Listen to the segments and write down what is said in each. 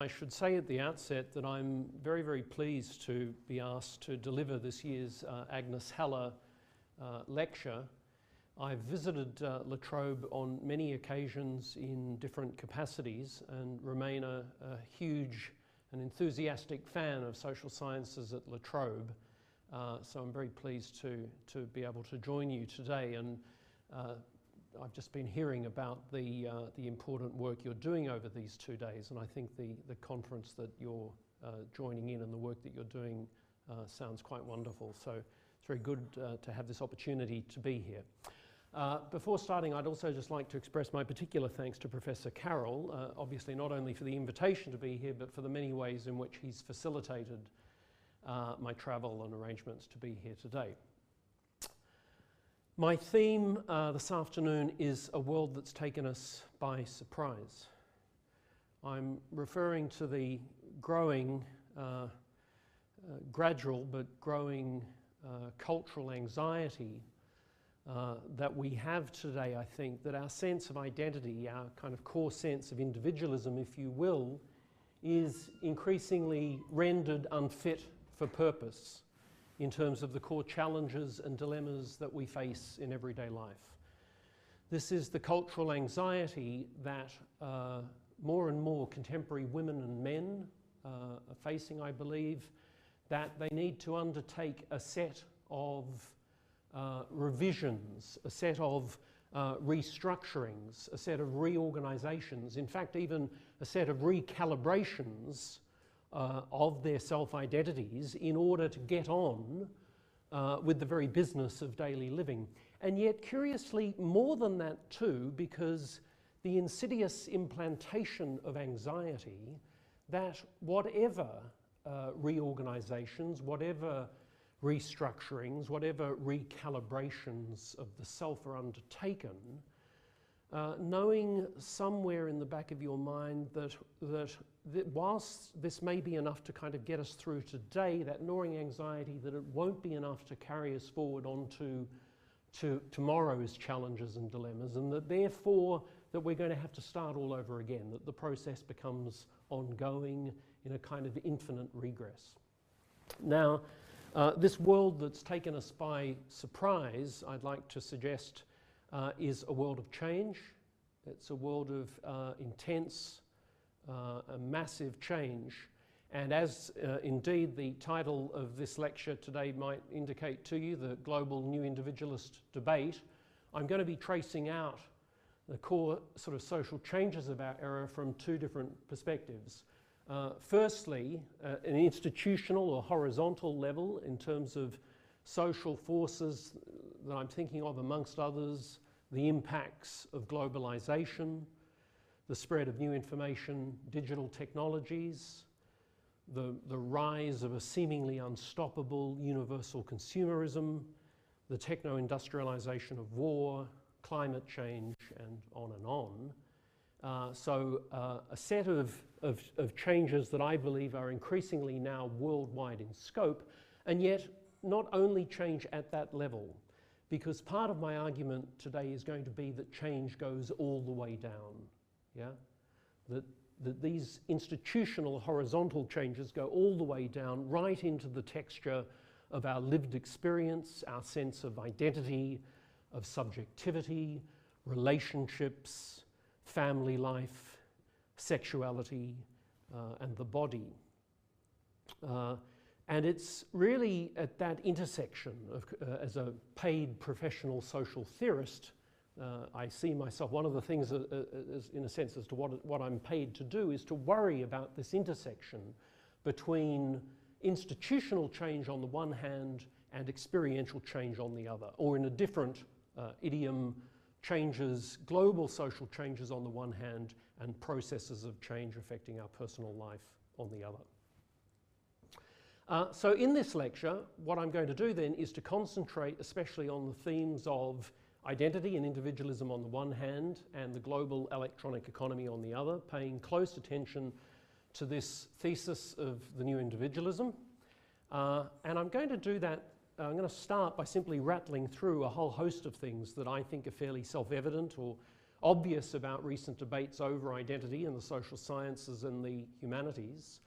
I should say at the outset that I'm very, very pleased to be asked to deliver this year's Agnes lecture. I've visited La Trobe on many occasions in different capacities and remain a huge and enthusiastic fan of social sciences at La Trobe. So I'm very pleased to be able to join you today, and I've just been hearing about the important work you're doing over these 2 days, and I think the conference that you're joining in and the work that you're doing sounds quite wonderful. So it's very good to have this opportunity to be here. Before starting, I'd also just like to express my particular thanks to Professor Carroll, obviously not only for the invitation to be here, but for the many ways in which he's facilitated my travel and arrangements to be here today. My theme this afternoon is a world that's taken us by surprise. I'm referring to the growing, gradual but growing cultural anxiety that we have today. I think that our sense of identity, our kind of core sense of individualism, if you will, is increasingly rendered unfit for purpose in terms of the core challenges and dilemmas that we face in everyday life. This is the cultural anxiety that more and more contemporary women and men are facing, I believe, that they need to undertake a set of revisions, a set of restructurings, a set of reorganizations, in fact even a set of recalibrations of their self-identities in order to get on with the very business of daily living. And yet, curiously, more than that too, because the insidious implantation of anxiety that whatever reorganizations, whatever restructurings, whatever recalibrations of the self are undertaken, knowing somewhere in the back of your mind that whilst this may be enough to kind of get us through today, that gnawing anxiety that it won't be enough to carry us forward on to tomorrow's challenges and dilemmas, and that therefore that we're going to have to start all over again, that the process becomes ongoing in a kind of infinite regress. Now, this world that's taken us by surprise, I'd like to suggest, is a world of change. It's a world of intense, massive change. And as indeed the title of this lecture today might indicate to you, the global new individualist debate, I'm going to be tracing out the core sort of social changes of our era from two different perspectives. Firstly, an institutional or horizontal level in terms of social forces that I'm thinking of, amongst others, the impacts of globalization, the spread of new information, digital technologies, the rise of a seemingly unstoppable universal consumerism, the techno-industrialization of war, climate change, and on and on. So a set of changes that I believe are increasingly now worldwide in scope, and yet not only change at that level, because part of my argument today is going to be that change goes all the way down, yeah? That these institutional horizontal changes go all the way down, right into the texture of our lived experience, our sense of identity, of subjectivity, relationships, family life, sexuality, and the body. And it's really at that intersection of, as a paid professional social theorist, I see myself, one of the things in a sense as to what I'm paid to do is to worry about this intersection between institutional change on the one hand and experiential change on the other, or in a different idiom, changes, global social changes on the one hand and processes of change affecting our personal life on the other. So in this lecture, what I'm going to do then is to concentrate especially on the themes of identity and individualism on the one hand and the global electronic economy on the other, paying close attention to this thesis of the new individualism. And I'm going to do that, I'm going to start by simply rattling through a whole host of things that I think are fairly self-evident or obvious about recent debates over identity in the social sciences and the humanities,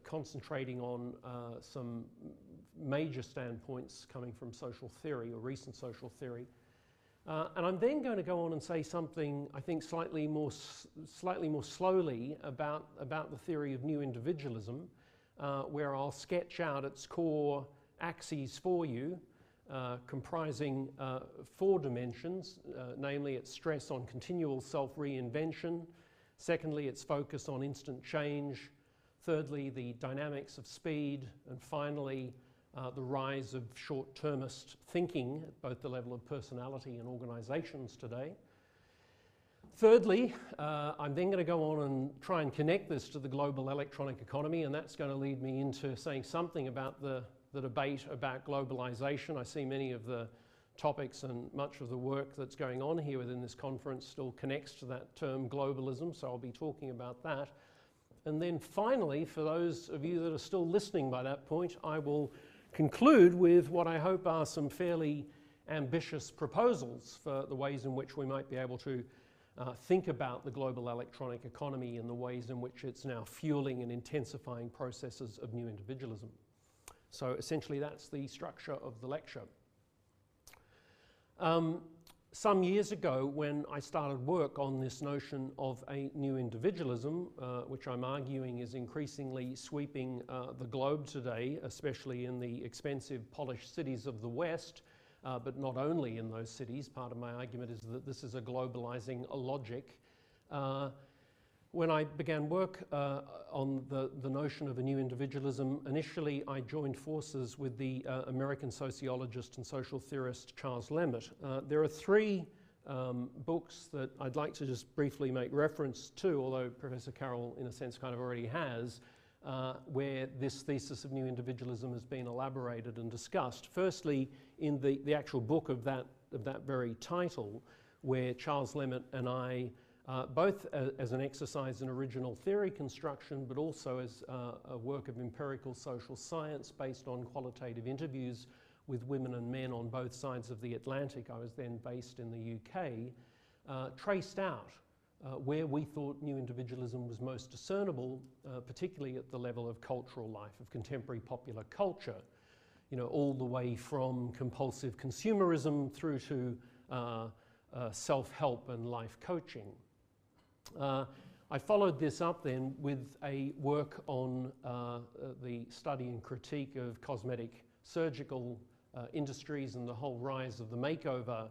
concentrating on some major standpoints coming from social theory or recent social theory. And I'm then going to go on and say something, I think, slightly more slowly about the theory of new individualism, where I'll sketch out its core axes for you, comprising 4 dimensions, namely its stress on continual self-reinvention, secondly, its focus on instant change, thirdly, the dynamics of speed, and finally, the rise of short-termist thinking at both the level of personality and organizations today. Thirdly, I'm then going to go on and try and connect this to the global electronic economy, and that's going to lead me into saying something about the debate about globalization. I see many of the topics and much of the work that's going on here within this conference still connects to that term globalism, so I'll be talking about that. And then finally, for those of you that are still listening by that point, I will conclude with what I hope are some fairly ambitious proposals for the ways in which we might be able to think about the global electronic economy and the ways in which it's now fueling and intensifying processes of new individualism. So essentially that's the structure of the lecture. Some years ago, when I started work on this notion of a new individualism, which I'm arguing is increasingly sweeping the globe today, especially in the expensive, polished cities of the West, but not only in those cities. Part of my argument is that this is a globalizing logic. When I began work on the notion of a new individualism, initially I joined forces with the American sociologist and social theorist Charles Emmett. There are 3 books that I'd like to just briefly make reference to, although Professor Carroll in a sense kind of already has, where this thesis of new individualism has been elaborated and discussed. Firstly, in the actual book of that very title, where Charles Emmett and I both as an exercise in original theory construction, but also as a work of empirical social science based on qualitative interviews with women and men on both sides of the Atlantic. I was then based in the UK, traced out where we thought new individualism was most discernible, particularly at the level of cultural life, of contemporary popular culture, all the way from compulsive consumerism through to self-help and life coaching. I followed this up then with a work on the study and critique of cosmetic surgical industries and the whole rise of the makeover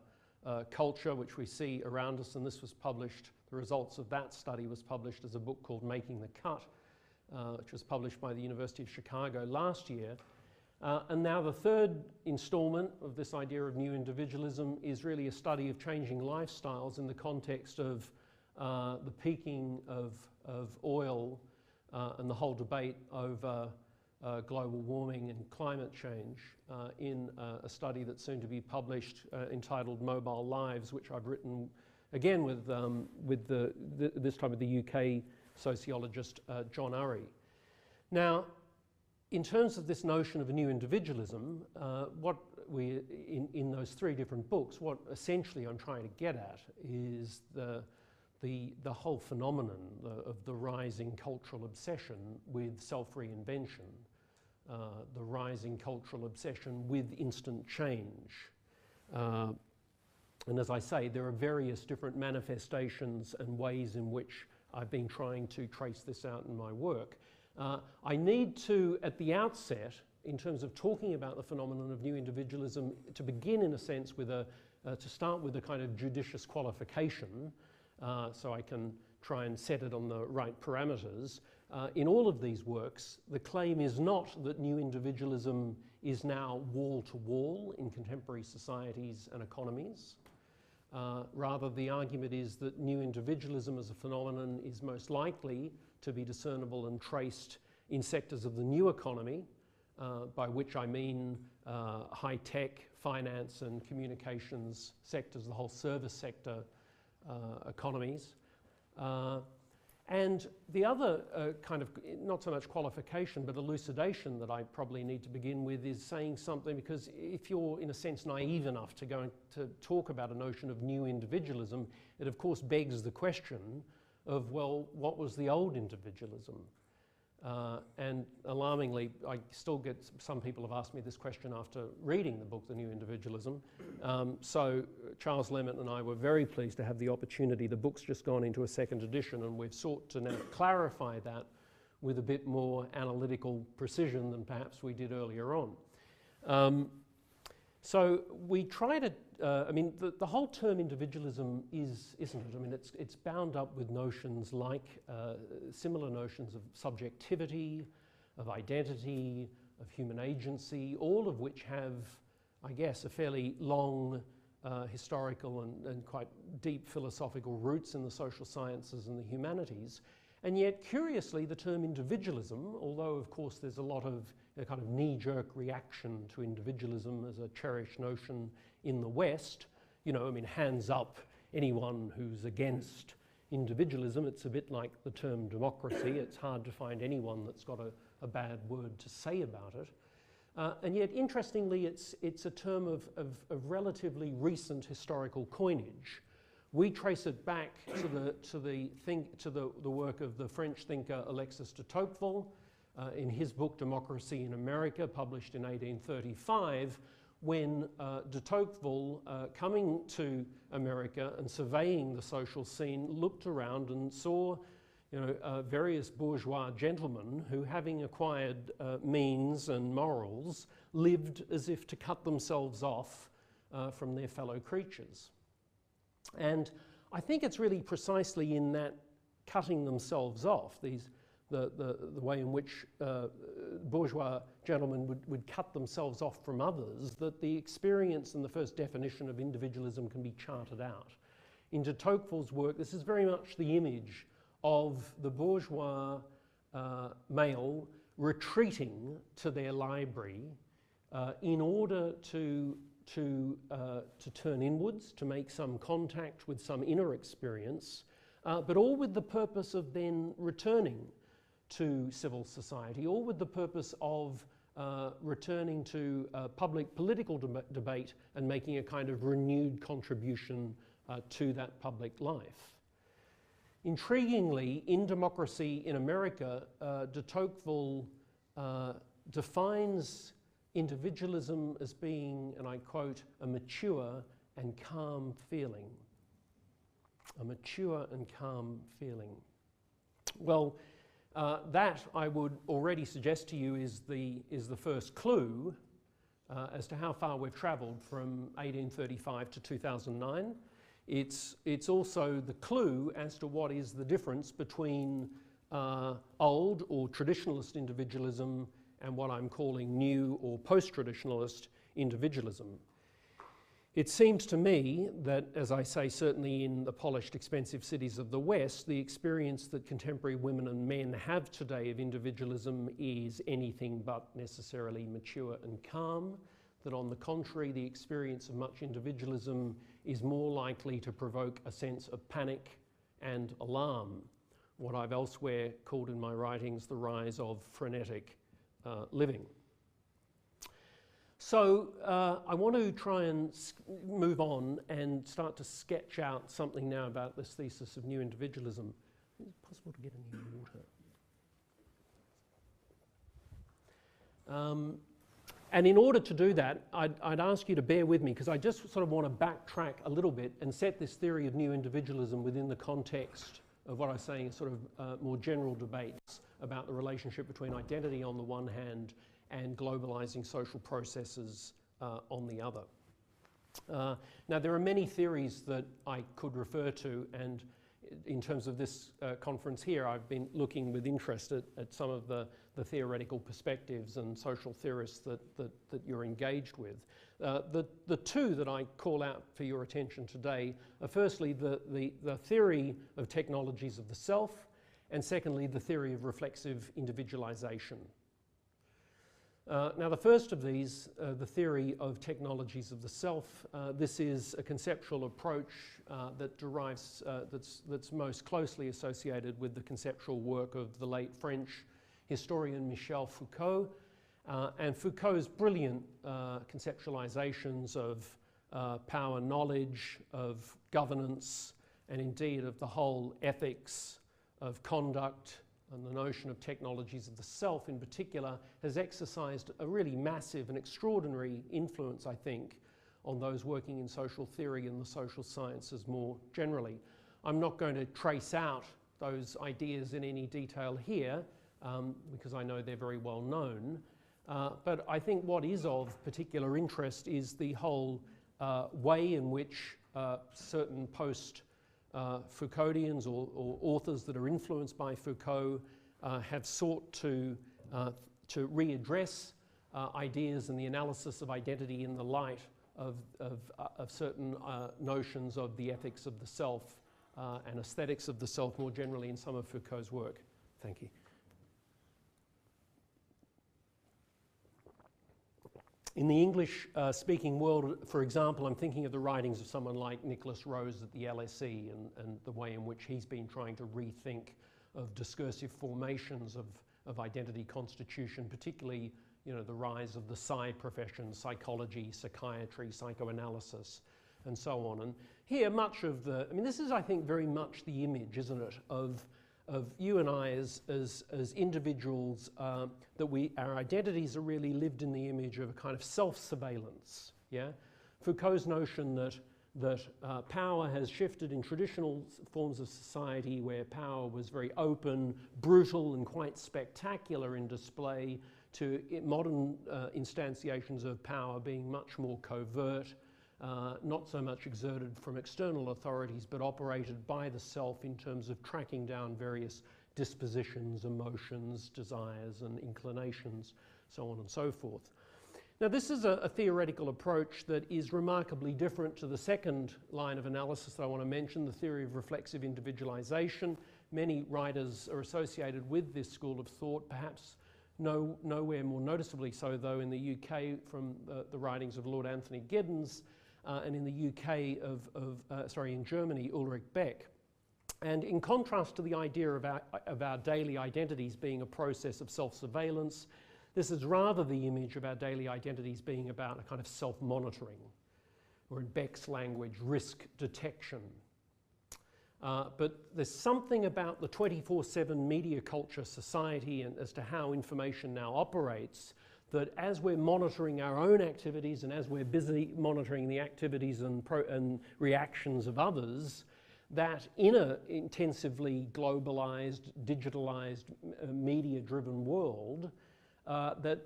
culture which we see around us, and this was published, the results of that study was published as a book called Making the Cut, which was published by the University of Chicago last year. And now the third installment of this idea of new individualism is really a study of changing lifestyles in the context of the peaking of oil and the whole debate over global warming and climate change in a study that's soon to be published entitled Mobile Lives, which I've written again with this time with the UK sociologist John Urry. Now, in terms of this notion of a new individualism, what we in those 3 different books, what essentially I'm trying to get at is the whole phenomenon of the rising cultural obsession with self-reinvention, the rising cultural obsession with instant change. And as I say, there are various different manifestations and ways in which I've been trying to trace this out in my work. I need to, at the outset, in terms of talking about the phenomenon of new individualism, to begin in a sense with to start with a kind of judicious qualification, so I can try and set it on the right parameters. In all of these works, the claim is not that new individualism is now wall-to-wall in contemporary societies and economies. Rather, the argument is that new individualism as a phenomenon is most likely to be discernible and traced in sectors of the new economy, by which I mean high-tech, finance and communications sectors, the whole service sector economies. And the other kind of, not so much qualification, but elucidation that I probably need to begin with is saying something, because if you're in a sense naive enough to go to talk about a notion of new individualism, it of course begs the question of, well, what was the old individualism? And alarmingly, I still get, some people have asked me this question after reading the book, The New Individualism. So Charles Lemmet and I were very pleased to have the opportunity. The book's just gone into a second edition, and we've sought to now clarify that with a bit more analytical precision than perhaps we did earlier on. So we try to, I mean, the whole term individualism is, isn't it? I mean, it's bound up with notions like similar notions of subjectivity, of identity, of human agency, all of which have, I guess, a fairly long historical and quite deep philosophical roots in the social sciences and the humanities. And yet, curiously, the term individualism, although of course there's a lot of a kind of knee-jerk reaction to individualism as a cherished notion in the West, you know, I mean, hands up anyone who's against individualism. It's a bit like the term democracy. It's hard to find anyone that's got a bad word to say about it. And yet, interestingly, it's a term of relatively recent historical coinage. We trace it back to the work of the French thinker Alexis de Tocqueville in his book Democracy in America, published in 1835, when de Tocqueville, coming to America and surveying the social scene, looked around and saw, you know, various bourgeois gentlemen who, having acquired means and morals, lived as if to cut themselves off from their fellow creatures. And I think it's really precisely in that cutting themselves off, the way in which bourgeois gentlemen would cut themselves off from others, that the experience and the first definition of individualism can be charted out. In de Tocqueville's work, this is very much the image of the bourgeois male retreating to their library in order to turn inwards, to make some contact with some inner experience, but all with the purpose of then returning to civil society, all with the purpose of returning to public political debate and making a kind of renewed contribution to that public life. Intriguingly, in Democracy in America, de Tocqueville defines individualism as being, and I quote, a mature and calm feeling. A mature and calm feeling. Well, that I would already suggest to you is the first clue as to how far we've travelled from 1835 to 2009. It's also the clue as to what is the difference between old or traditionalist individualism and what I'm calling new or post-traditionalist individualism. It seems to me that, as I say, certainly in the polished, expensive cities of the West, the experience that contemporary women and men have today of individualism is anything but necessarily mature and calm. That on the contrary, the experience of much individualism is more likely to provoke a sense of panic and alarm, what I've elsewhere called in my writings the rise of frenetic living. So I want to try and move on and start to sketch out something now about this thesis of new individualism. Is it possible to get any water? And in order to do that, I'd ask you to bear with me, because I just sort of want to backtrack a little bit and set this theory of new individualism within the context of what I was saying, sort of more general debates about the relationship between identity on the one hand and globalizing social processes on the other. Now, there are many theories that I could refer to, and in terms of this conference here, I've been looking with interest at some of the theoretical perspectives and social theorists that you're engaged with. The two that I call out for your attention today are firstly the theory of technologies of the self, and secondly the theory of reflexive individualization. Now, the first of these, the theory of technologies of the self, this is a conceptual approach that derives, that's most closely associated with the conceptual work of the late French historian Michel Foucault, and Foucault's brilliant conceptualizations of power knowledge, of governance, and indeed of the whole ethics of conduct, and the notion of technologies of the self in particular has exercised a really massive and extraordinary influence, I think, on those working in social theory and the social sciences more generally. I'm not going to trace out those ideas in any detail here because I know they're very well known, but I think what is of particular interest is the whole way in which certain Foucauldians or authors that are influenced by Foucault have sought to readdress ideas and the analysis of identity in the light of certain notions of the ethics of the self and aesthetics of the self more generally in some of Foucault's work. Thank you. In the English-speaking world, for example, I'm thinking of the writings of someone like Nicholas Rose at the LSE and the way in which he's been trying to rethink of discursive formations of identity constitution, particularly, you know, the rise of the psi professions, psychology, psychiatry, psychoanalysis, and so on. And here, much of the, I mean, this is, I think, very much the image, isn't it, of you and I as individuals, that our identities are really lived in the image of a kind of self-surveillance. Yeah, Foucault's notion that power has shifted in traditional forms of society where power was very open, brutal, and quite spectacular in display, to modern instantiations of power being much more covert, not so much exerted from external authorities, but operated by the self in terms of tracking down various dispositions, emotions, desires, and inclinations, so on and so forth. Now, this is a theoretical approach that is remarkably different to the second line of analysis that I want to mention, the theory of reflexive individualization. Many writers are associated with this school of thought, perhaps nowhere more noticeably so, though, in the UK from the writings of Lord Anthony Giddens, and in the UK in Germany, Ulrich Beck. And in contrast to the idea of our daily identities being a process of self-surveillance, this is rather the image of our daily identities being about a kind of self-monitoring, or in Beck's language, risk detection. But there's something about the 24/7 media culture society and as to how information now operates, that as we're monitoring our own activities and as we're busy monitoring the activities and reactions of others, that in an intensively globalized, digitalized, media-driven world, that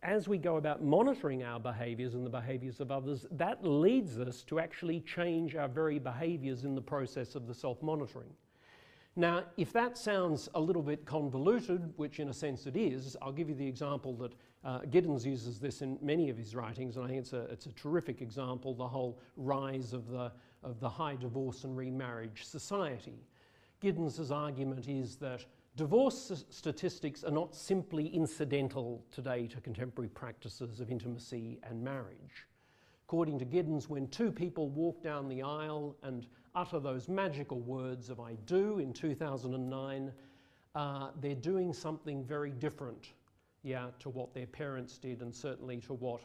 as we go about monitoring our behaviors and the behaviors of others, that leads us to actually change our very behaviors in the process of the self-monitoring. Now, if that sounds a little bit convoluted, which in a sense it is, I'll give you the example that Giddens uses this in many of his writings, and I think it's a terrific example, the whole rise of the high divorce and remarriage society. Giddens's argument is that divorce statistics are not simply incidental today to contemporary practices of intimacy and marriage. According to Giddens, when two people walk down the aisle and utter those magical words of "I do" in 2009, they're doing something very different, to what their parents did, and certainly to what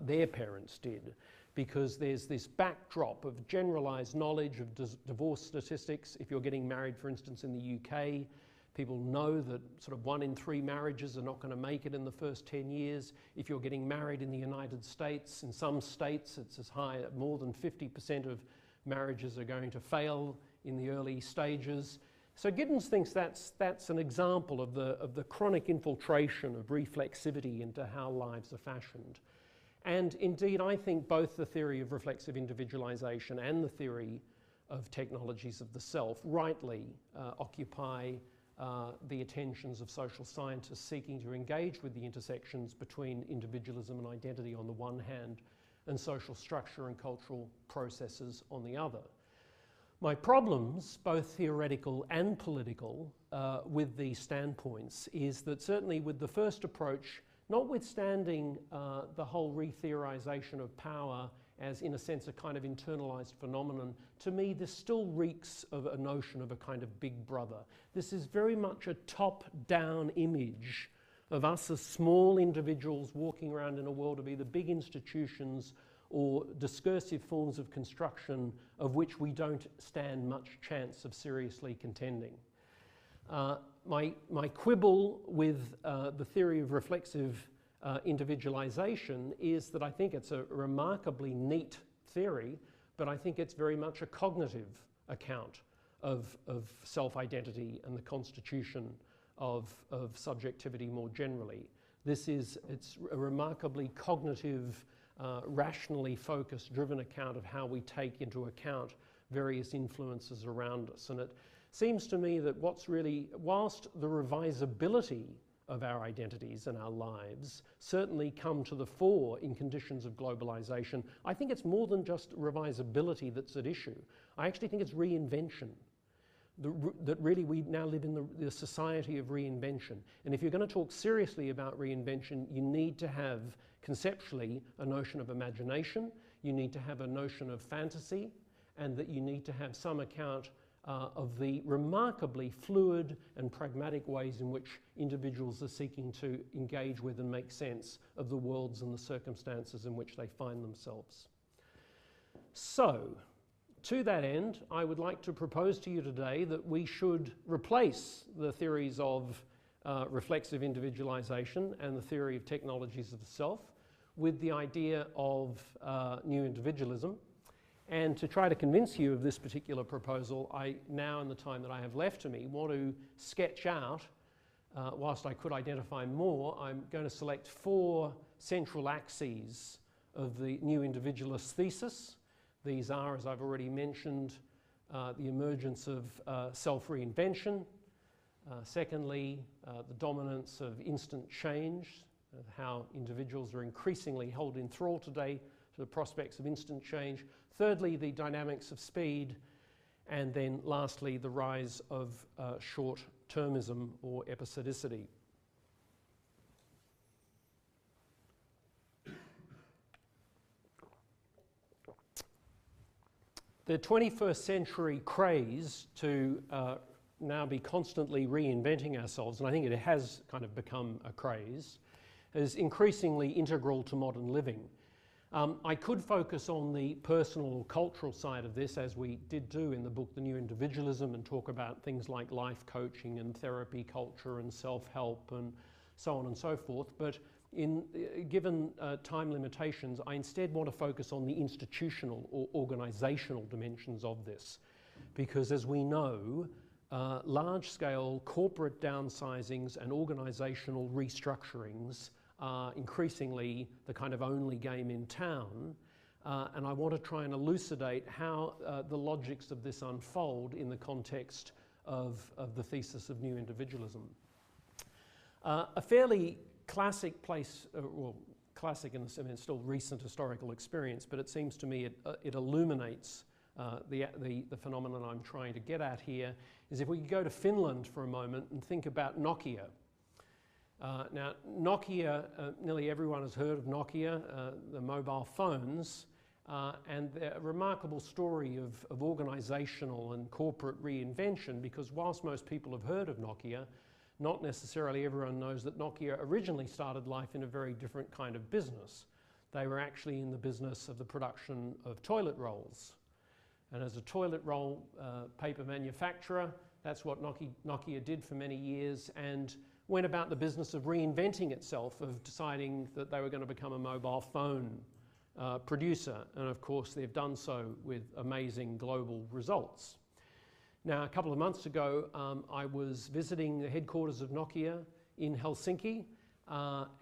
their parents did, because there's this backdrop of generalized knowledge of divorce statistics. If you're getting married, for instance, in the UK, people know that sort of 1 in 3 marriages are not going to make it in the first 10 years. If you're getting married in the United States, in some states it's as high as more than 50% of marriages are going to fail in the early stages. So Giddens thinks that's an example of the chronic infiltration of reflexivity into how lives are fashioned. And indeed, I think both the theory of reflexive individualization and the theory of technologies of the self rightly occupy the attentions of social scientists seeking to engage with the intersections between individualism and identity on the one hand, and social structure and cultural processes on the other. My problems, both theoretical and political, with these standpoints is that certainly with the first approach, Notwithstanding the whole re-theorization of power as, in a sense, a kind of internalized phenomenon, to me this still reeks of a notion of a kind of big brother. This is very much a top-down image of us as small individuals walking around in a world of either big institutions or discursive forms of construction of which we don't stand much chance of seriously contending. My quibble with the theory of reflexive individualization is that I think it's a remarkably neat theory, but I think it's very much a cognitive account of self-identity and the constitution of subjectivity more generally. It's a remarkably cognitive, rationally focused, driven account of how we take into account various influences around us. And it seems to me that what's really, whilst the revisability of our identities and our lives certainly come to the fore in conditions of globalization, I think it's more than just revisability that's at issue. I actually think it's reinvention. That really we now live in the society of reinvention. And if you're going to talk seriously about reinvention, you need to have conceptually a notion of imagination, you need to have a notion of fantasy, and that you need to have some account of the remarkably fluid and pragmatic ways in which individuals are seeking to engage with and make sense of the worlds and the circumstances in which they find themselves. So, to that end, I would like to propose to you today that we should replace the theories of reflexive individualization and the theory of technologies of the self with the idea of new individualism. And to try to convince you of this particular proposal, I now, in the time that I have left to me, want to sketch out, whilst I could identify more, I'm going to select 4 central axes of the new individualist thesis. These are, as I've already mentioned, the emergence of self-reinvention. Secondly, the dominance of instant change, how individuals are increasingly held in thrall today to the prospects of instant change. Thirdly, the dynamics of speed. And then lastly, the rise of short-termism or episodicity. The 21st century craze to now be constantly reinventing ourselves, and I think it has kind of become a craze, is increasingly integral to modern living. I could focus on the personal or cultural side of this, as we did do in the book The New Individualism, and talk about things like life coaching and therapy culture and self-help and so on and so forth. But given time limitations, I instead want to focus on the institutional or organizational dimensions of this. Because as we know, large-scale corporate downsizings and organizational restructurings are increasingly the kind of only game in town. And I want to try and elucidate how the logics of this unfold in the context of the thesis of new individualism. A fairly classic place, well, classic in the sense it's still recent historical experience, but it seems to me it illuminates the phenomenon I'm trying to get at here, is if we could go to Finland for a moment and think about Nokia. Now, Nokia, nearly everyone has heard of Nokia, the mobile phones, and a remarkable story of organizational and corporate reinvention, because whilst most people have heard of Nokia, not necessarily everyone knows that Nokia originally started life in a very different kind of business. They were actually in the business of the production of toilet rolls. And as a toilet roll paper manufacturer, that's what Nokia did for many years, and went about the business of reinventing itself, of deciding that they were going to become a mobile phone producer. And of course, they've done so with amazing global results. Now, a couple of months ago, I was visiting the headquarters of Nokia in Helsinki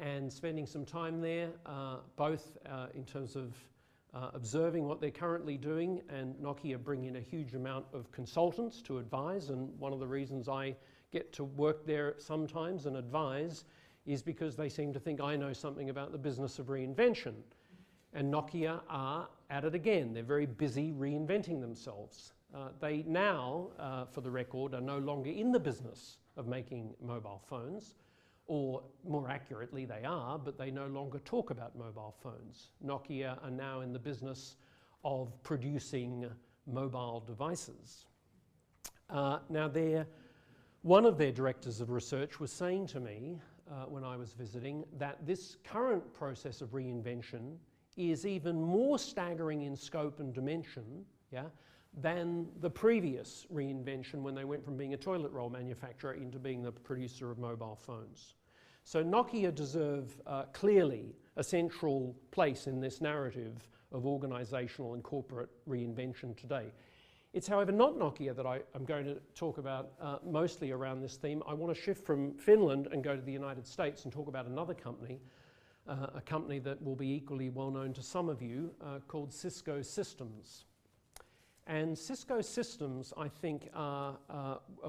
and spending some time there, both in terms of observing what they're currently doing, and Nokia bring in a huge amount of consultants to advise. And one of the reasons I get to work there sometimes and advise is because they seem to think I know something about the business of reinvention. And Nokia are at it again. They're very busy reinventing themselves. They now, for the record, are no longer in the business of making mobile phones. or more accurately they are, but they no longer talk about mobile phones. Nokia are now in the business of producing mobile devices. Now one of their directors of research was saying to me when I was visiting that this current process of reinvention is even more staggering in scope and dimension, than the previous reinvention when they went from being a toilet roll manufacturer into being the producer of mobile phones. So Nokia deserve clearly a central place in this narrative of organisational and corporate reinvention today. It's, however, not Nokia that I'm going to talk about mostly around this theme. I want to shift from Finland and go to the United States and talk about another company, a company that will be equally well known to some of you, called Cisco Systems. And Cisco Systems, I think, are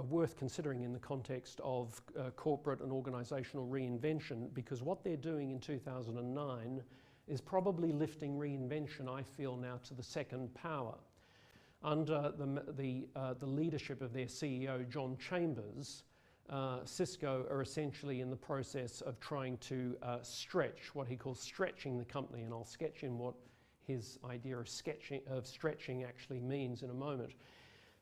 worth considering in the context of corporate and organisational reinvention, because what they're doing in 2009 is probably lifting reinvention, I feel now, to the second power. Under the leadership of their CEO, John Chambers, Cisco are essentially in the process of trying to stretch, what he calls stretching the company, and I'll sketch in what his idea of stretching actually means in a moment.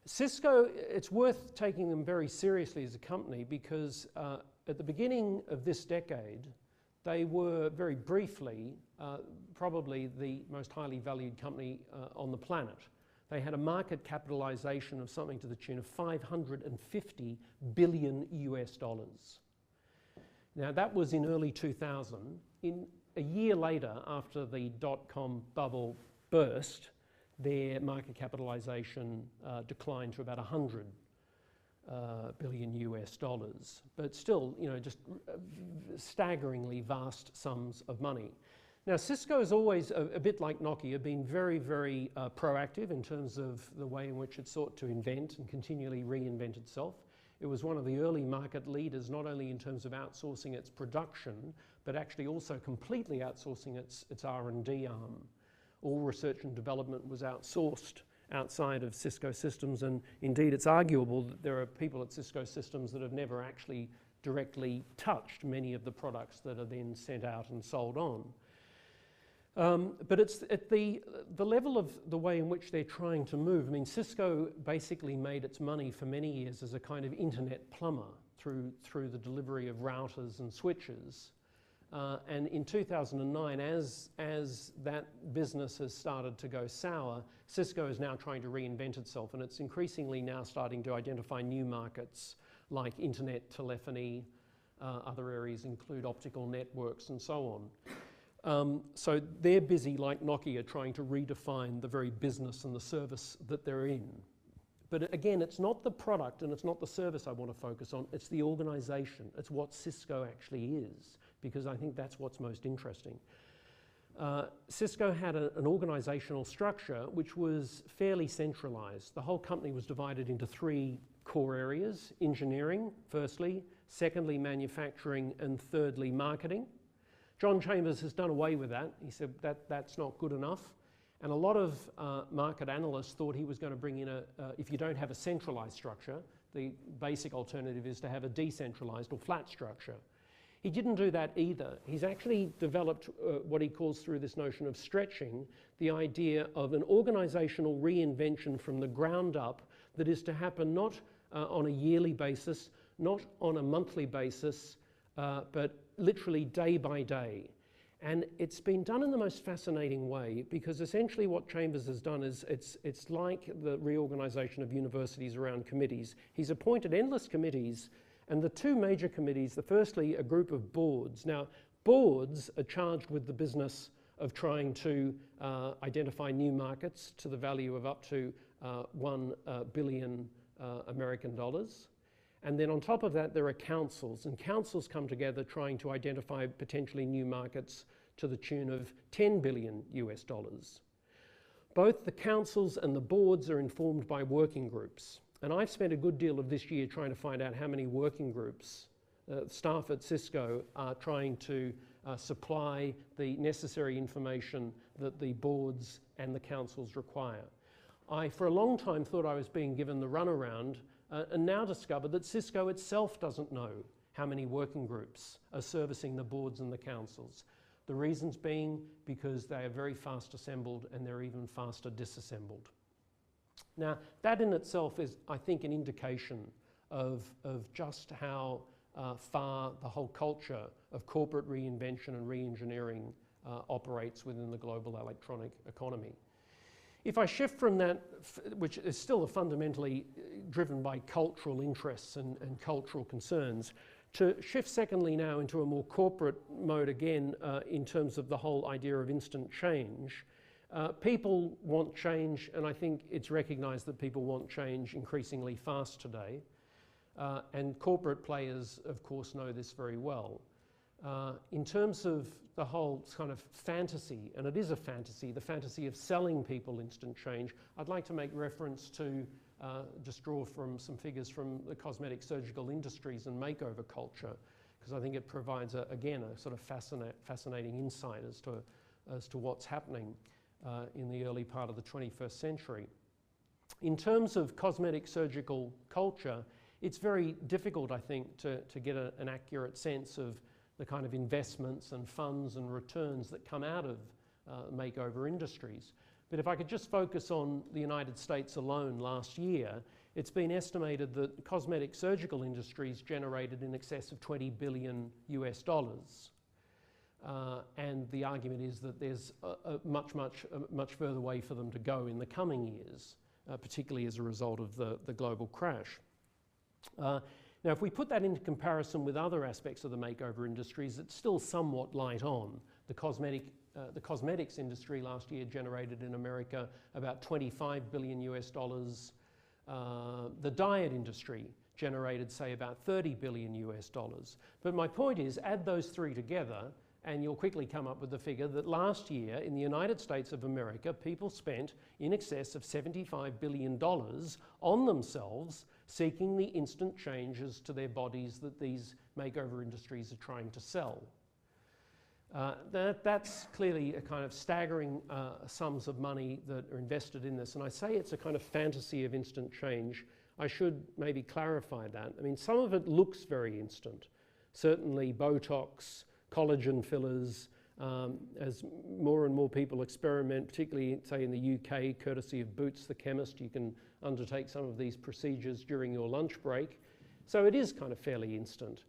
Cisco, it's worth taking them very seriously as a company, because at the beginning of this decade, they were very briefly probably the most highly valued company on the planet. They had a market capitalization of something to the tune of $550 billion US. Now that was in early 2000. In a year later, after the dot-com bubble burst, their market capitalization declined to about $100 billion US. But still, just staggeringly vast sums of money. Now, Cisco is always, a bit like Nokia, been very, very proactive in terms of the way in which it sought to invent and continually reinvent itself. It was one of the early market leaders, not only in terms of outsourcing its production, but actually also completely outsourcing its R&D arm. All research and development was outsourced outside of Cisco Systems, and indeed it's arguable that there are people at Cisco Systems that have never actually directly touched many of the products that are then sent out and sold on. But it's at the level of the way in which they're trying to move. I mean, Cisco basically made its money for many years as a kind of internet plumber through the delivery of routers and switches. And in 2009, as that business has started to go sour, Cisco is now trying to reinvent itself, and it's increasingly now starting to identify new markets like internet telephony. Other areas include optical networks and so on. So they're busy, like Nokia, trying to redefine the very business and the service that they're in. But again, it's not the product and it's not the service I want to focus on, it's the organization. It's what Cisco actually is, because I think that's what's most interesting. Cisco had an organizational structure which was fairly centralized. The whole company was divided into three core areas: engineering, firstly; secondly, manufacturing; and thirdly, marketing. John Chambers has done away with that. He said that's not good enough. And a lot of market analysts thought he was going to bring in if you don't have a centralized structure, the basic alternative is to have a decentralized or flat structure. He didn't do that either. He's actually developed what he calls, through this notion of stretching, the idea of an organizational reinvention from the ground up that is to happen not on a yearly basis, not on a monthly basis, but literally day by day. And it's been done in the most fascinating way, because essentially what Chambers has done is it's like the reorganization of universities around committees. He's appointed endless committees, and the two major committees, firstly a group of boards. Now, boards are charged with the business of trying to identify new markets to the value of up to $1 billion American dollars. And then on top of that, there are councils, and councils come together trying to identify potentially new markets to the tune of $10 billion US. Both the councils and the boards are informed by working groups. And I've spent a good deal of this year trying to find out how many working groups staff at Cisco are trying to supply the necessary information that the boards and the councils require. I, for a long time, thought I was being given the runaround, and now discover that Cisco itself doesn't know how many working groups are servicing the boards and the councils. The reasons being because they are very fast assembled and they're even faster disassembled. Now, that in itself is, I think, an indication of just how far the whole culture of corporate reinvention and re-engineering operates within the global electronic economy. If I shift from that, which is still fundamentally driven by cultural interests and cultural concerns, to shift secondly now into a more corporate mode again in terms of the whole idea of instant change, people want change, and I think it's recognised that people want change increasingly fast today. And corporate players, of course, know this very well. In terms of the whole kind of fantasy, and it is a fantasy, the fantasy of selling people instant change, I'd like to make reference to, just draw from some figures from the cosmetic surgical industries and makeover culture, because I think it provides, again, a sort of fascinating insight as to what's happening in the early part of the 21st century. In terms of cosmetic surgical culture, it's very difficult, I think, to get an accurate sense of the kind of investments and funds and returns that come out of makeover industries. But if I could just focus on the United States alone last year, it's been estimated that cosmetic surgical industries generated in excess of $20 billion US. And the argument is that there's a much further way for them to go in the coming years, particularly as a result of the global crash. Now, if we put that into comparison with other aspects of the makeover industries, it's still somewhat light on. The cosmetics industry last year generated in America about $25 billion US. The diet industry generated, say, about $30 billion US. But my point is, add those three together, and you'll quickly come up with the figure that last year in the United States of America, people spent in excess of $75 billion on themselves, seeking the instant changes to their bodies that these makeover industries are trying to sell. That's clearly a kind of staggering sums of money that are invested in this. And I say it's a kind of fantasy of instant change. I should maybe clarify that. I mean, some of it looks very instant. Certainly Botox, collagen fillers, as more and more people experiment, particularly, say, in the UK, courtesy of Boots the chemist, you can undertake some of these procedures during your lunch break. So it is kind of fairly instant.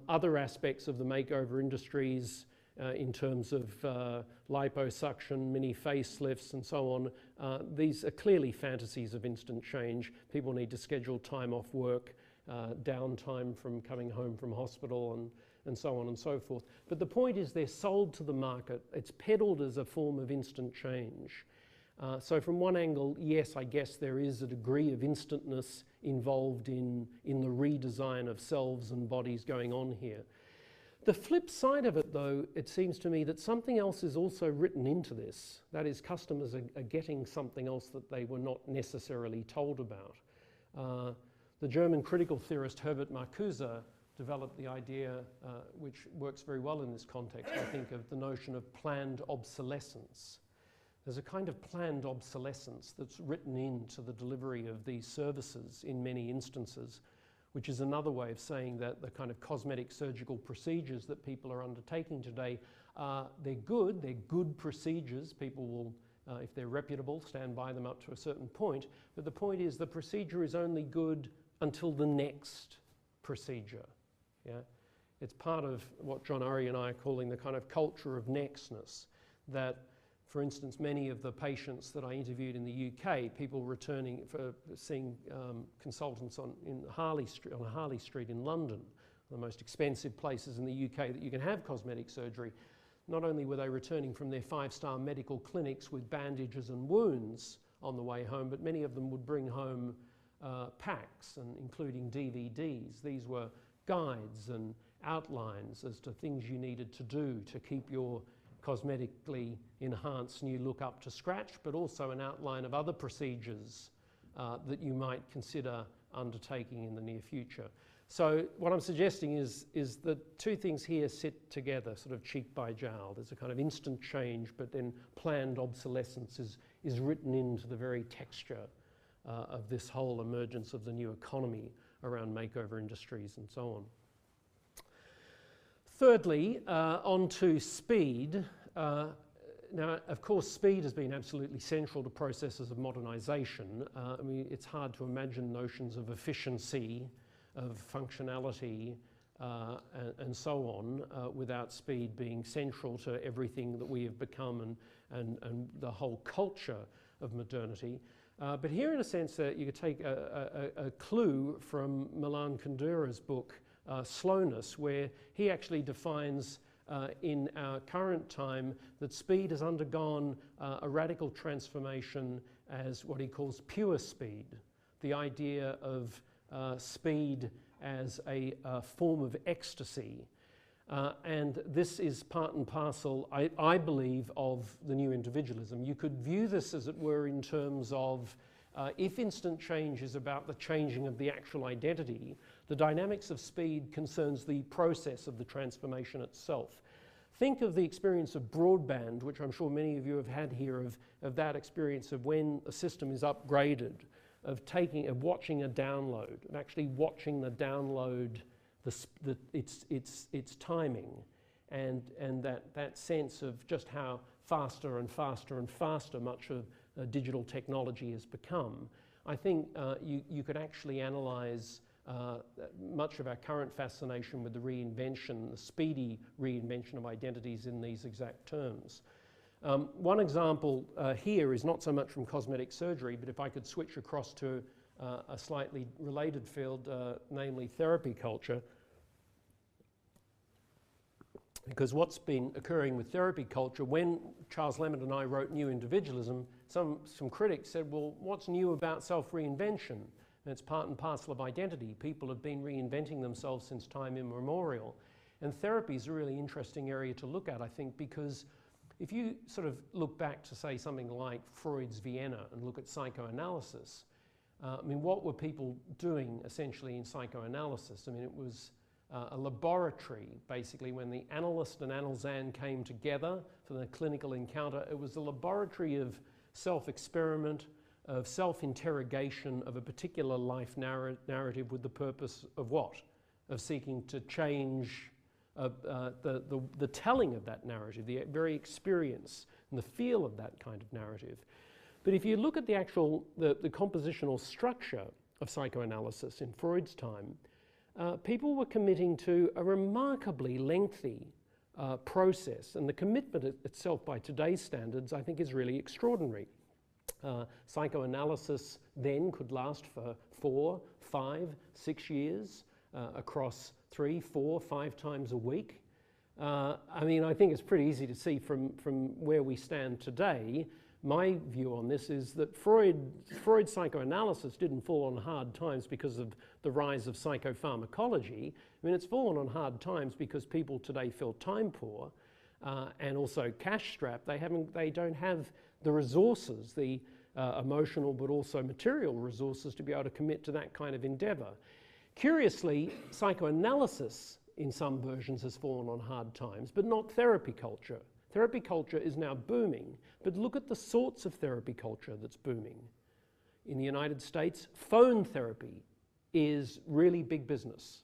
Other aspects of the makeover industries, in terms of liposuction, mini facelifts, and so on, these are clearly fantasies of instant change. People need to schedule time off work, downtime from coming home from hospital, and so on and so forth. But the point is they're sold to the market. It's peddled as a form of instant change. So from one angle, yes, I guess there is a degree of instantness involved in the redesign of selves and bodies going on here. The flip side of it, though, it seems to me that something else is also written into this. That is, customers are getting something else that they were not necessarily told about. The German critical theorist Herbert Marcuse developed the idea, which works very well in this context, I think, of the notion of planned obsolescence. There's a kind of planned obsolescence that's written into the delivery of these services in many instances, which is another way of saying that the kind of cosmetic surgical procedures that people are undertaking today, they're good procedures. People will, if they're reputable, stand by them up to a certain point. But the point is the procedure is only good until the next procedure. Yeah? It's part of what John Urry and I are calling the kind of culture of nextness, that, for instance, many of the patients that I interviewed in the UK, people returning for seeing consultants on Harley Street in London, the most expensive places in the UK that you can have cosmetic surgery. Not only were they returning from their 5-star medical clinics with bandages and wounds on the way home, but many of them would bring home packs, and including DVDs. These were guides and outlines as to things you needed to do to keep your cosmetically enhanced new look up to scratch, but also an outline of other procedures that you might consider undertaking in the near future. So what I'm suggesting is that two things here sit together, sort of cheek by jowl. There's a kind of instant change, but then planned obsolescence is written into the very texture of this whole emergence of the new economy around makeover industries and so on. Thirdly, on to speed. Now, of course, speed has been absolutely central to processes of modernisation. I mean, it's hard to imagine notions of efficiency, of functionality, and so on, without speed being central to everything that we have become and the whole culture of modernity. But here, in a sense, you could take a clue from Milan Kundera's book, Slowness, where he actually defines in our current time that speed has undergone a radical transformation as what he calls pure speed, the idea of speed as a form of ecstasy. And this is part and parcel, I believe, of the new individualism. You could view this, as it were, in terms of if instant change is about the changing of the actual identity, the dynamics of speed concerns the process of the transformation itself. Think of the experience of broadband, which I'm sure many of you have had here, of that experience of when a system is upgraded, of watching a download, of actually watching the download, its timing, and that sense of just how faster and faster and faster much of digital technology has become. I think you could actually analyse much of our current fascination with the reinvention, the speedy reinvention of identities in these exact terms. One example here is not so much from cosmetic surgery, but if I could switch across to a slightly related field, namely therapy culture, because what's been occurring with therapy culture, when Charles Lemon and I wrote New Individualism, some critics said, well, what's new about self-reinvention? And it's part and parcel of identity. People have been reinventing themselves since time immemorial. And therapy is a really interesting area to look at, I think, because if you sort of look back to, say, something like Freud's Vienna and look at psychoanalysis, I mean, what were people doing essentially in psychoanalysis? I mean, it was a laboratory, basically, when the analyst and analysan came together for the clinical encounter. It was a laboratory of self-experiment, of self-interrogation of a particular life narrative with the purpose of what? Of seeking to change the telling of that narrative, the very experience and the feel of that kind of narrative. But if you look at the actual, the compositional structure of psychoanalysis in Freud's time, people were committing to a remarkably lengthy process, and the commitment itself by today's standards, I think, is really extraordinary. Psychoanalysis then could last for 4, 5, 6 years across 3, 4, 5 times a week. I mean, I think it's pretty easy to see from where we stand today. My view on this is that Freud's psychoanalysis didn't fall on hard times because of the rise of psychopharmacology. I mean, it's fallen on hard times because people today feel time poor and also cash strapped. They don't have the resources, the emotional but also material resources, to be able to commit to that kind of endeavour. Curiously, psychoanalysis in some versions has fallen on hard times, but not therapy culture. Therapy culture is now booming, but look at the sorts of therapy culture that's booming. In the United States, phone therapy is really big business.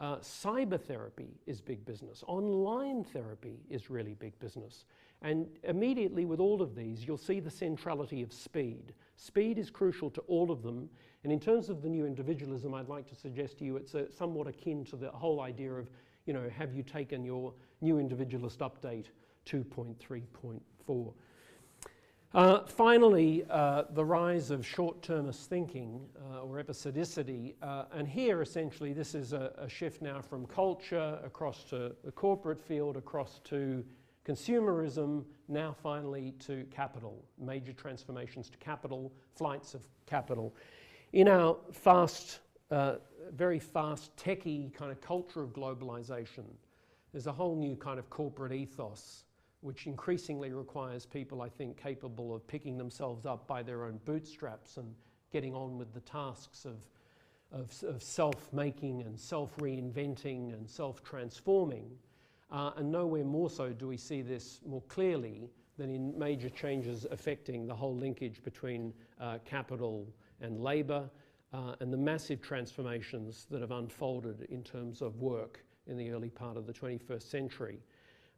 Cyber therapy is big business. Online therapy is really big business. And immediately with all of these, you'll see the centrality of speed. Speed is crucial to all of them. And in terms of the new individualism, I'd like to suggest to you it's somewhat akin to the whole idea of, you know, have you taken your new individualist update 2.3.4. Finally, the rise of short-termist thinking or episodicity. And here, essentially, this is a shift now from culture across to the corporate field, across to consumerism, now finally to capital, major transformations to capital, flights of capital. In our very fast, techie kind of culture of globalization, there's a whole new kind of corporate ethos which increasingly requires people, I think, capable of picking themselves up by their own bootstraps and getting on with the tasks of self-making and self-reinventing and self-transforming. And nowhere more so do we see this more clearly than in major changes affecting the whole linkage between capital and labour and the massive transformations that have unfolded in terms of work in the early part of the 21st century.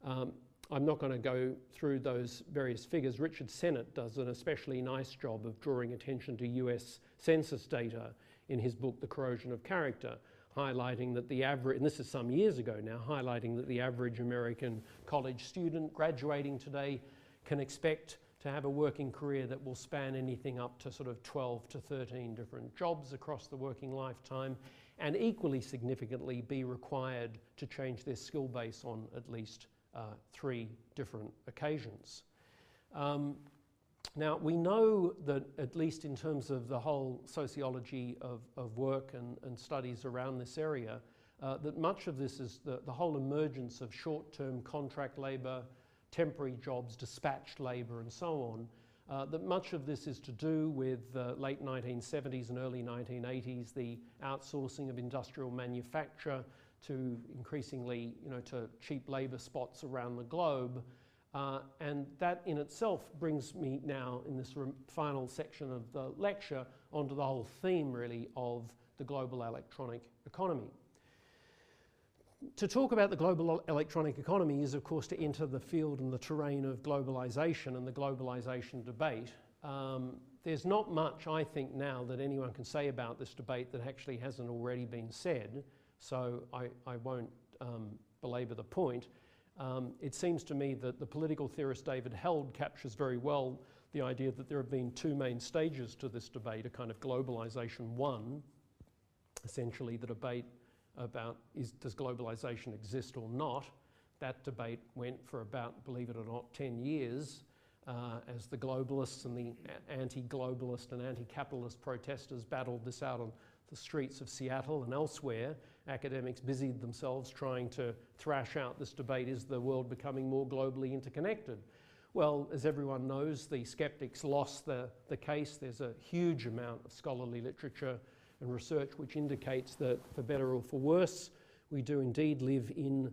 I'm not going to go through those various figures. Richard Sennett does an especially nice job of drawing attention to US census data in his book, The Corrosion of Character, highlighting that the average, and this is some years ago now, highlighting that the average American college student graduating today can expect to have a working career that will span anything up to sort of 12 to 13 different jobs across the working lifetime, and equally significantly be required to change their skill base on at least 3 different occasions. Now, we know that, at least in terms of the whole sociology of work and studies around this area, that much of this is the whole emergence of short-term contract labour, temporary jobs, dispatched labour, and so on, that much of this is to do with the late 1970s and early 1980s, the outsourcing of industrial manufacture to increasingly, to cheap labour spots around the globe. And that in itself brings me now, in this final section of the lecture, onto the whole theme, really, of the global electronic economy. To talk about the global electronic economy is, of course, to enter the field and the terrain of globalisation and the globalisation debate. There's not much, I think, now that anyone can say about this debate that actually hasn't already been said, so I won't belabor the point. It seems to me that the political theorist David Held captures very well the idea that there have been 2 main stages to this debate, a kind of globalisation 1, essentially the debate about does globalisation exist or not. That debate went for about, believe it or not, 10 years as the globalists and the anti-globalist and anti-capitalist protesters battled this out on the streets of Seattle and elsewhere. Academics busied themselves trying to thrash out this debate, is the world becoming more globally interconnected? Well, as everyone knows, the skeptics lost the case. There's a huge amount of scholarly literature and research which indicates that, for better or for worse, we do indeed live in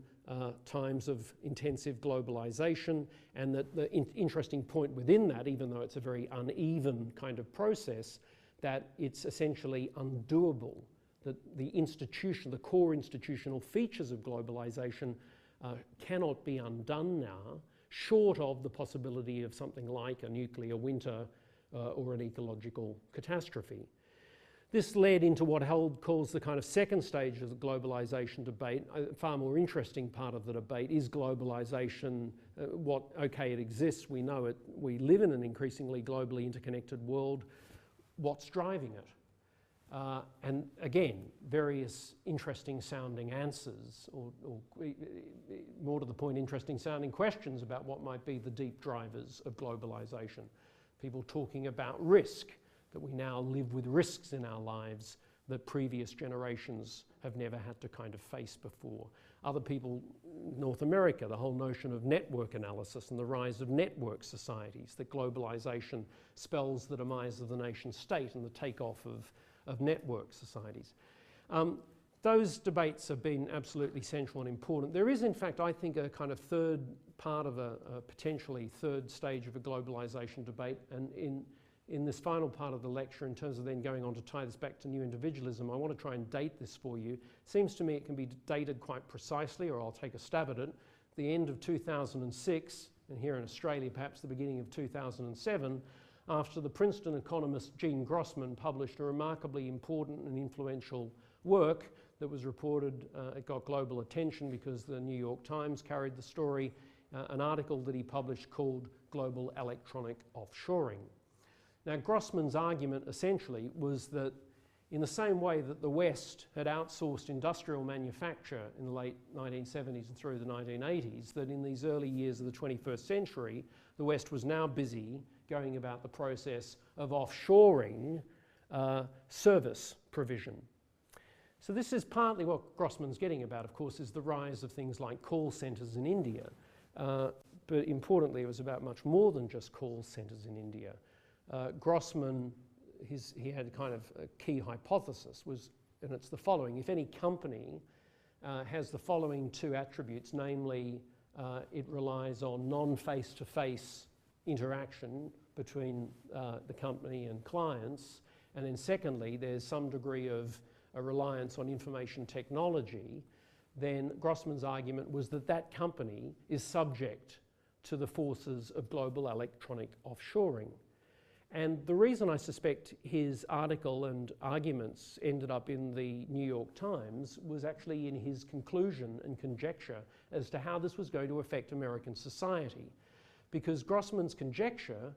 times of intensive globalization, and that the interesting point within that, even though it's a very uneven kind of process, that it's essentially undoable, that the core institutional features of globalization cannot be undone now, short of the possibility of something like a nuclear winter or an ecological catastrophe. This led into what Held calls the kind of second stage of the globalization debate. A far more interesting part of the debate is globalization. Okay, it exists, we know it, we live in an increasingly globally interconnected world. What's driving it? And again, various interesting sounding answers, or more to the point, interesting sounding questions about what might be the deep drivers of globalization. People talking about risk, that we now live with risks in our lives that previous generations have never had to kind of face before. Other people, North America, the whole notion of network analysis and the rise of network societies, that globalization spells the demise of the nation state and the takeoff of network societies. Those debates have been absolutely central and important. There is, in fact, I think, a kind of third part of a potentially third stage of a globalization debate, and in this final part of the lecture, in terms of then going on to tie this back to new individualism, I want to try and date this for you. It seems to me it can be dated quite precisely, or I'll take a stab at it. The end of 2006, and here in Australia perhaps the beginning of 2007, after the Princeton economist Gene Grossman published a remarkably important and influential work that was reported, it got global attention because the New York Times carried the story, an article that he published called Global Electronic Offshoring. Now, Grossman's argument essentially was that in the same way that the West had outsourced industrial manufacture in the late 1970s and through the 1980s, that in these early years of the 21st century, the West was now busy going about the process of offshoring service provision. So this is partly what Grossman's getting about, of course, is the rise of things like call centres in India. But importantly, it was about much more than just call centres in India. Grossman, he had kind of a key hypothesis, and it's the following: if any company has the following 2 attributes, namely it relies on non-face-to-face interaction between the company and clients, and then secondly, there's some degree of a reliance on information technology, then Grossman's argument was that that company is subject to the forces of global electronic offshoring. And the reason I suspect his article and arguments ended up in the New York Times was actually in his conclusion and conjecture as to how this was going to affect American society. Because Grossman's conjecture,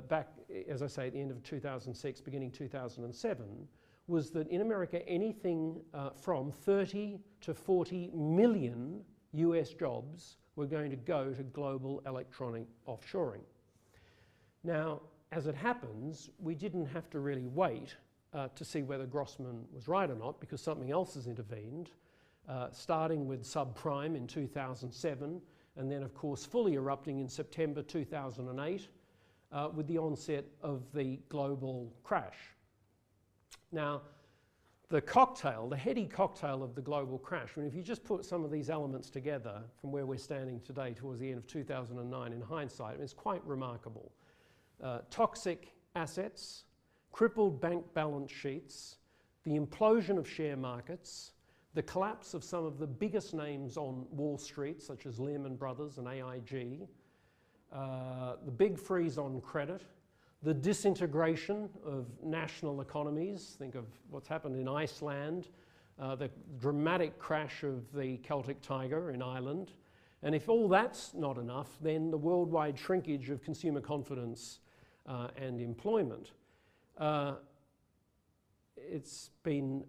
back, as I say, at the end of 2006, beginning 2007, was that in America anything from 30 to 40 million US jobs were going to go to global electronic offshoring. Now, as it happens, we didn't have to really wait to see whether Grossman was right or not, because something else has intervened, starting with subprime in 2007, and then of course fully erupting in September 2008 with the onset of the global crash. Now, the cocktail, the heady cocktail of the global crash, I mean, if you just put some of these elements together from where we're standing today towards the end of 2009 in hindsight, I mean, it's quite remarkable. Toxic assets, crippled bank balance sheets, the implosion of share markets, the collapse of some of the biggest names on Wall Street, such as Lehman Brothers and AIG, the big freeze on credit, the disintegration of national economies, think of what's happened in Iceland, the dramatic crash of the Celtic Tiger in Ireland, and if all that's not enough, then the worldwide shrinkage of consumer confidence and employment. It's been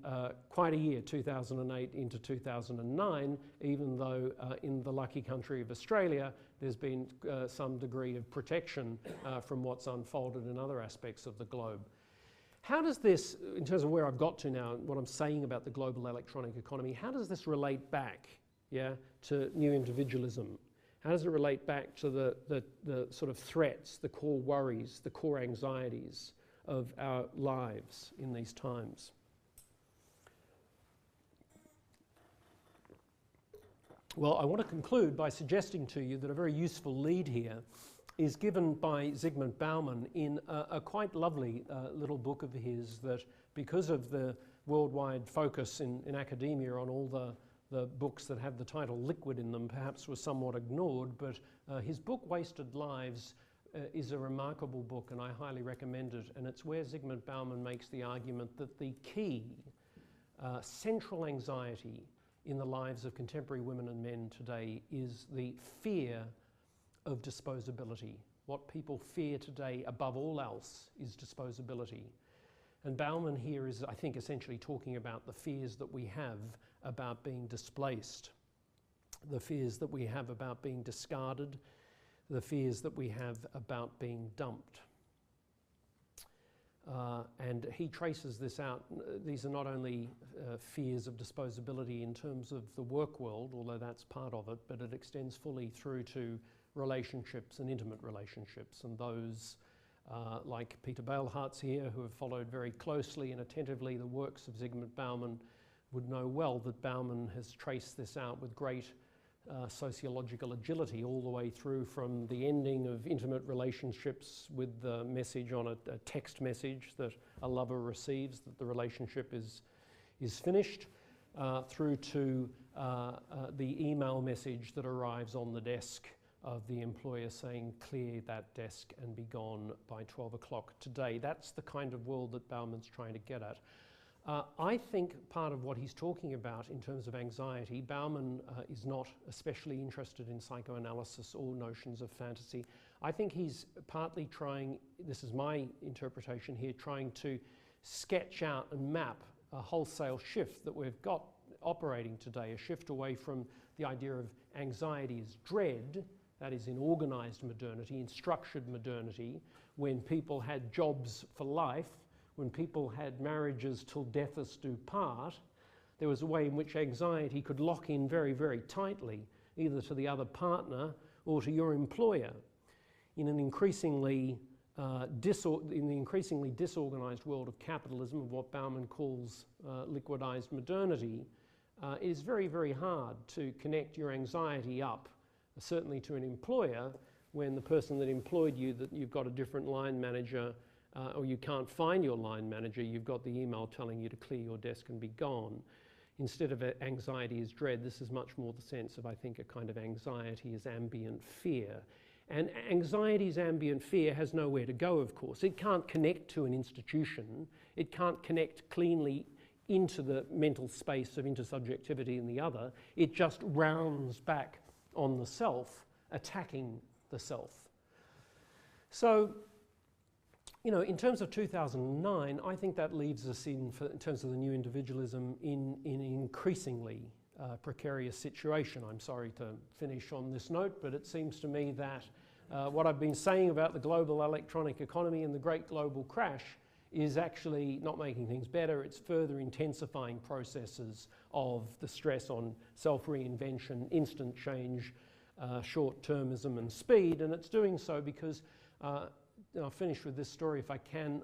quite a year, 2008 into 2009, even though in the lucky country of Australia, there's been some degree of protection from what's unfolded in other aspects of the globe. How does this, in terms of where I've got to now, what I'm saying about the global electronic economy, how does this relate back, to new individualism? How does it relate back to the sort of threats, the core worries, the core anxieties of our lives in these times? Well, I want to conclude by suggesting to you that a very useful lead here is given by Zygmunt Bauman in a quite lovely little book of his that, because of the worldwide focus in academia on all the books that have the title liquid in them, perhaps was somewhat ignored, but his book Wasted Lives is a remarkable book, and I highly recommend it. And it's where Zygmunt Bauman makes the argument that the key central anxiety in the lives of contemporary women and men today is the fear of disposability. What people fear today above all else is disposability. And Bauman here is, I think, essentially talking about the fears that we have about being displaced, the fears that we have about being discarded, the fears that we have about being dumped. And he traces this out. These are not only fears of disposability in terms of the work world, although that's part of it, but it extends fully through to relationships and intimate relationships. And those like Peter Beilhartz here, who have followed very closely and attentively the works of Zygmunt Bauman, would know well that Bauman has traced this out with great sociological agility all the way through from the ending of intimate relationships with the message on a text message that a lover receives that the relationship is finished, through to the email message that arrives on the desk of the employer saying, clear that desk and be gone by 12 o'clock today. That's the kind of world that Bauman's trying to get at. I think part of what he's talking about in terms of anxiety, Bauman is not especially interested in psychoanalysis or notions of fantasy. I think he's partly trying, this is my interpretation here, trying to sketch out and map a wholesale shift that we've got operating today, a shift away from the idea of anxiety as dread, that is in organised modernity, in structured modernity, when people had jobs for life, when people had marriages till death us do part. There was a way in which anxiety could lock in very, very tightly, either to the other partner or to your employer. In an increasingly disorganized world of capitalism, of what Bauman calls liquidized modernity, it is very, very hard to connect your anxiety up, certainly to an employer, when the person that employed you, that you've got a different line manager, or you can't find your line manager, you've got the email telling you to clear your desk and be gone. instead of anxiety is dread, this is much more the sense of, I think, a kind of anxiety is ambient fear. And anxiety's ambient fear has nowhere to go, of course. It can't connect to an institution. It can't connect cleanly into the mental space of intersubjectivity in the other. It just rounds back on the self, attacking the self. So, you know, in terms of 2009, I think that leaves us in terms of the new individualism, in an increasingly precarious situation. I'm sorry to finish on this note, but it seems to me that what I've been saying about the global electronic economy and the great global crash is actually not making things better. It's further intensifying processes of the stress on self-reinvention, instant change, short-termism and speed, and it's doing so because I'll finish with this story if I can.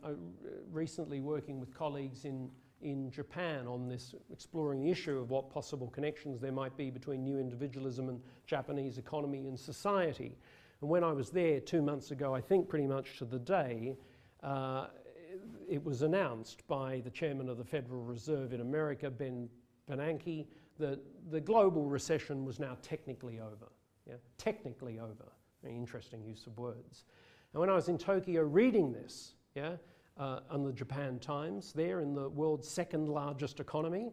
Recently working with colleagues in Japan on this, exploring the issue of what possible connections there might be between new individualism and Japanese economy and society. And when I was there 2 months ago, I think pretty much to the day, it was announced by the chairman of the Federal Reserve in America, Ben Bernanke, that the global recession was now technically over. Yeah? Technically over. Very interesting use of words. And when I was in Tokyo reading this, on the Japan Times, there in the world's second largest economy,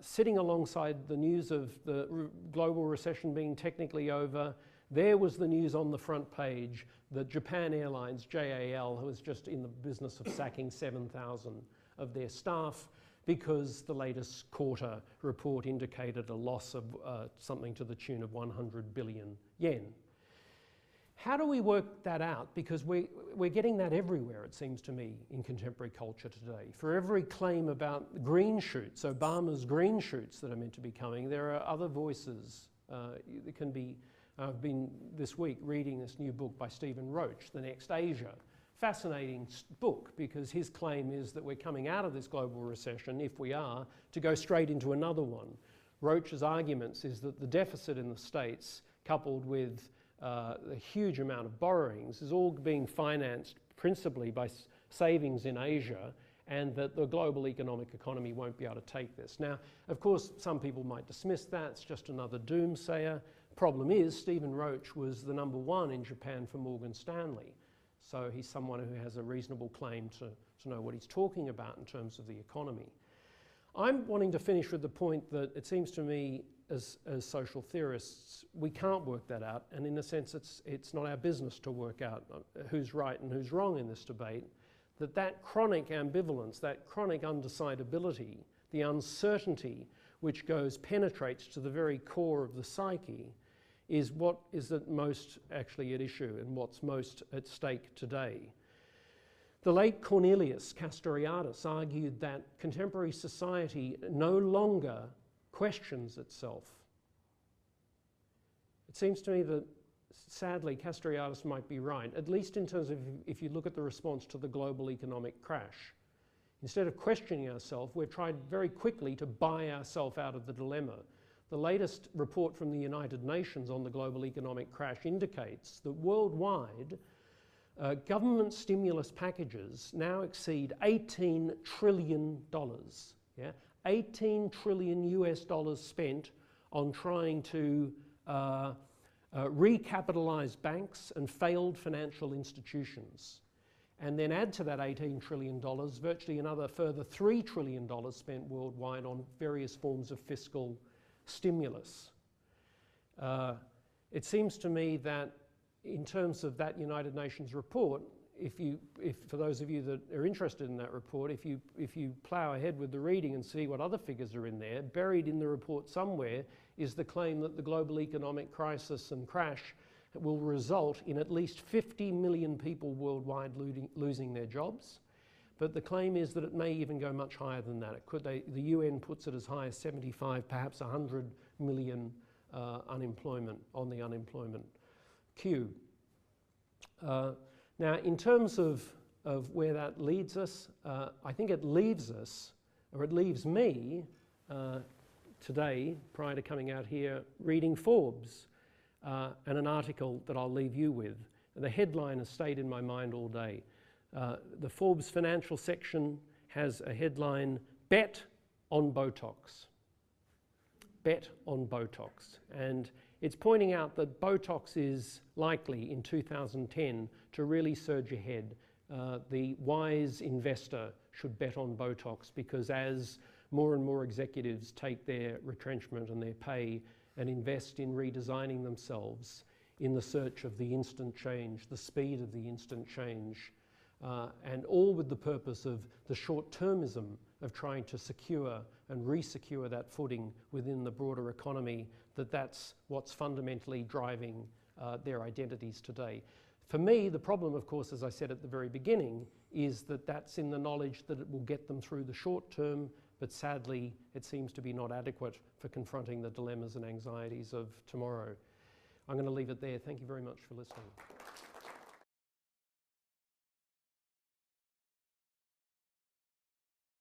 sitting alongside the news of the global recession being technically over, there was the news on the front page that Japan Airlines, JAL, who was just in the business of sacking 7,000 of their staff because the latest quarter report indicated a loss of something to the tune of 100 billion yen. How do we work that out? Because we're getting that everywhere, it seems to me, in contemporary culture today. For every claim about green shoots, Obama's green shoots that are meant to be coming, there are other voices that can be. I've been this week reading this new book by Stephen Roach, The Next Asia. Fascinating book, because his claim is that we're coming out of this global recession, if we are, to go straight into another one. Roach's arguments is that the deficit in the States, coupled with a huge amount of borrowings, is all being financed principally by savings in Asia, and that the global economic economy won't be able to take this. Now, of course, some people might dismiss that. It's just another doomsayer. Problem is, Stephen Roach was the #1 in Japan for Morgan Stanley. So he's someone who has a reasonable claim to know what he's talking about in terms of the economy. I'm wanting to finish with the point that it seems to me, as social theorists, we can't work that out, and in a sense it's not our business to work out who's right and who's wrong in this debate, that chronic ambivalence, that chronic undecidability, the uncertainty which penetrates to the very core of the psyche, is what is at most actually at issue and what's most at stake today. The late Cornelius Castoriadis argued that contemporary society no longer questions itself. It seems to me that, sadly, Castoriadis might be right, at least in terms of if you look at the response to the global economic crash. Instead of questioning ourselves, we've tried very quickly to buy ourselves out of the dilemma. The latest report from the United Nations on the global economic crash indicates that worldwide, government stimulus packages now exceed $18 trillion. Yeah? 18 trillion US dollars spent on trying to recapitalize banks and failed financial institutions. And then add to that $18 trillion, virtually another further $3 trillion spent worldwide on various forms of fiscal stimulus. It seems to me that in terms of that United Nations report, if for those of you that are interested in that report, if you plough ahead with the reading and see what other figures are in there, buried in the report somewhere is the claim that the global economic crisis and crash will result in at least 50 million people worldwide losing their jobs. But the claim is that it may even go much higher than that. The UN puts it as high as 75, perhaps 100 million unemployment on the unemployment queue. Now, in terms of where that leads us, I think it leaves us, or it leaves me today, prior to coming out here, reading Forbes and an article that I'll leave you with. The headline has stayed in my mind all day. The Forbes financial section has a headline, "Bet on Botox." bet on Botox. And it's pointing out that Botox is likely in 2010 to really surge ahead. The wise investor should bet on Botox, because as more and more executives take their retrenchment and their pay and invest in redesigning themselves in the search of the instant change, the speed of the instant change, and all with the purpose of the short-termism of trying to secure and re-secure that footing within the broader economy, that's what's fundamentally driving their identities today. For me, the problem, of course, as I said at the very beginning, is that that's in the knowledge that it will get them through the short term, but sadly, it seems to be not adequate for confronting the dilemmas and anxieties of tomorrow. I'm going to leave it there. Thank you very much for listening.